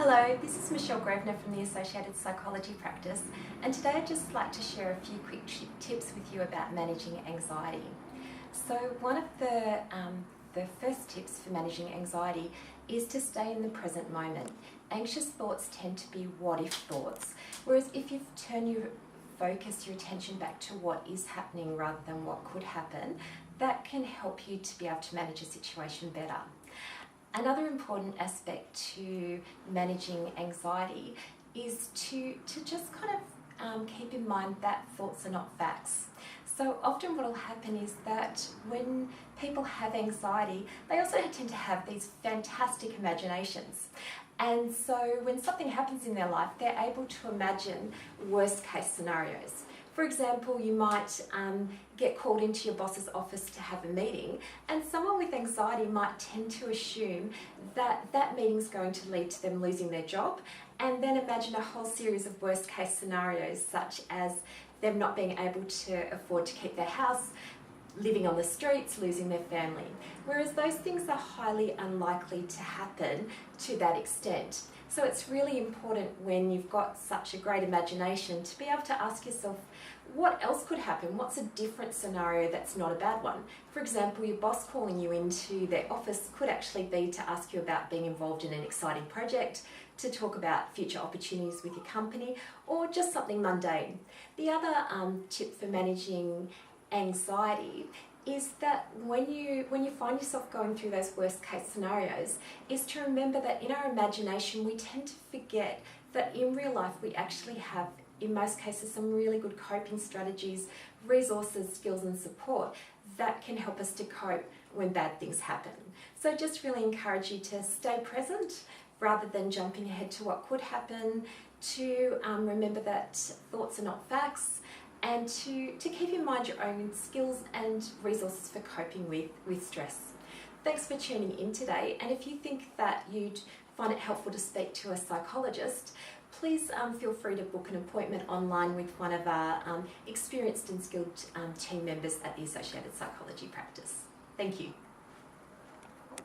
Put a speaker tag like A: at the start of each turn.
A: Hello, this is Michelle Grosvenor from the Associated Psychology Practice, and today I'd just like to share a few quick tips with you about managing anxiety. So one of the first tips for managing anxiety is to stay in the present moment. Anxious thoughts tend to be what-if thoughts, whereas if you turn your focus, your attention back to what is happening rather than what could happen, that can help you to be able to manage a situation better. Another important aspect to managing anxiety is to just kind of keep in mind that thoughts are not facts. So often what will happen is that when people have anxiety, they also tend to have these fantastic imaginations. And so when something happens in their life, they're able to imagine worst case scenarios. For example, you might get called into your boss's office to have a meeting, and someone with anxiety might tend to assume that that meeting's going to lead to them losing their job, and then imagine a whole series of worst case scenarios, such as them not being able to afford to keep their house, living on the streets, losing their family. Whereas those things are highly unlikely to happen to that extent. So it's really important when you've got such a great imagination to be able to ask yourself, what else could happen? What's a different scenario that's not a bad one? For example, your boss calling you into their office could actually be to ask you about being involved in an exciting project, to talk about future opportunities with your company, or just something mundane. The other tip for managing anxiety is that when you find yourself going through those worst case scenarios, is to remember that in our imagination we tend to forget that in real life we actually have, in most cases, some really good coping strategies, resources, skills and support that can help us to cope when bad things happen. So just really encourage you to stay present rather than jumping ahead to what could happen, to remember that thoughts are not facts, and to keep in mind your own skills and resources for coping with stress. Thanks for tuning in today, and if you think that you'd find it helpful to speak to a psychologist, please feel free to book an appointment online with one of our experienced and skilled team members at the Associated Psychology Practice. Thank you.